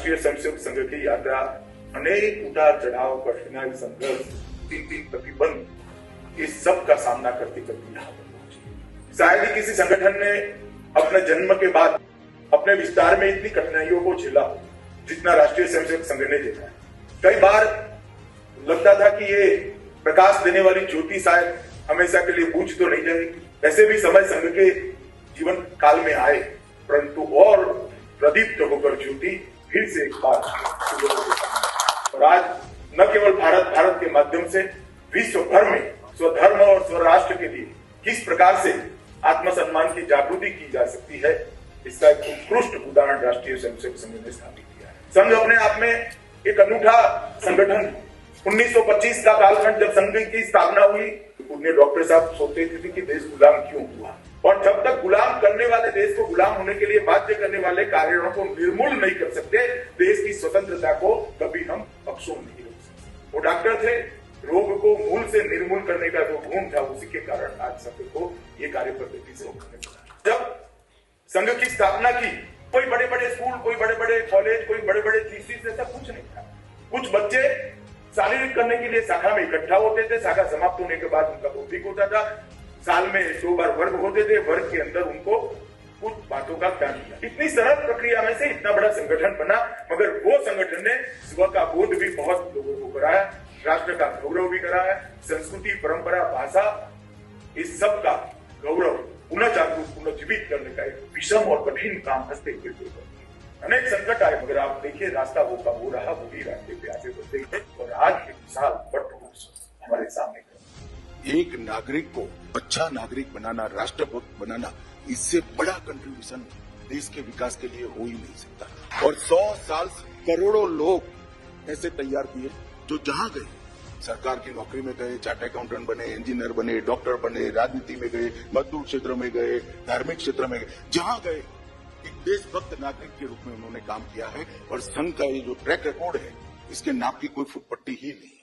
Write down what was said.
राष्ट्रीय स्वयंसेवक संघ की यात्रा अनेक उतार चढ़ाव, कठिनाई, संघर्ष, तीन प्रतिबंध, इस सब का सामना करते करते यहाँ पर पहुंची। शायद ही किसी संगठन ने अपने जन्म के बाद अपने विस्तार में इतनी कठिनाइयों को झेला जितना राष्ट्रीय स्वयंसेवक संघ ने झेला है। कई बार लगता था कि ये प्रकाश देने वाली ज्योति शायद हमेशा के लिए बुझ तो नहीं जाएगी। ऐसे भी समय संघ के जीवन काल में आए, परंतु और प्रदीप्त होकर ज्योति फिर से एक बार और आज न केवल भारत के माध्यम से विश्व भर में स्वधर्म और स्वराष्ट्र के लिए किस प्रकार से आत्मसम्मान की जागृति की जा सकती है, इसका एक उत्कृष्ट उदाहरण राष्ट्रीय स्वयंसेवक संघ ने स्थापित किया है। संघ अपने आप में एक अनूठा संगठन। 1925 का कालखंड जब संघ की स्थापना हुई, उन्हें डॉक्टर साहब सोचते थे कि देश गुलाम क्यों हुआ, और जब तक गुलाम करने वाले देश को गुलाम होने के लिए बाध्य करने वाले कार्यों को निर्मूल नहीं कर सकते, देश की स्वतंत्रता को कभी हम अक्षुण्ण नहीं रोक सकते। वो डॉक्टर थे, रोग को मूल से निर्मूल करने का जो गुण था, उसी के कारण आज संघ को ये कार्य पद्धति से रोकने लगा। जब संघ की स्थापना की, कोई बड़े बड़े स्कूल, कोई बड़े बड़े कॉलेज, कोई बड़े बड़े थीसिस, ऐसा कुछ नहीं था। कुछ बच्चे शारीरिक करने के लिए शाखा में इकट्ठा होते थे, शाखा समाप्त होने के बाद उनका बौद्धिक होता था। साल में 2 बार वर्ग होते थे, वर्ग के अंदर उनको कुछ बातों का ज्ञान मिला। इतनी सरल प्रक्रिया में से इतना बड़ा संगठन बना, मगर वो संगठन ने स्व का बोध भी बहुत लोगों को कराया, राष्ट्र का गौरव भी कराया, संस्कृति, परंपरा, भाषा, इस सब का गौरव पुनः जागरूक, पुनः जीवित करने का एक विषम और कठिन काम हंसते हुए अनेक संकट आए, मगर आप देखिए रास्ता वो का वो रहा, वही रास्ते पे आगे बढ़ते हैं और आज एक विशाल पट हमारे सामने। एक नागरिक को अच्छा नागरिक बनाना, राष्ट्रभक्त बनाना, इससे बड़ा कंट्रीब्यूशन देश के विकास के लिए हो ही नहीं सकता। और 100 साल से करोड़ों लोग ऐसे तैयार किए जो जहां गए, सरकार की नौकरी में गए, चार्टर्ड अकाउंटेंट बने, इंजीनियर बने, डॉक्टर बने, राजनीति में गए, मजदूर क्षेत्र में गए, धार्मिक क्षेत्र में गए, जहां गए एक देशभक्त नागरिक के रूप में उन्होंने काम किया है। और संघ का ये जो ट्रैक रिकॉर्ड है, इसके नाम की कोई फुटपट्टी ही नहीं।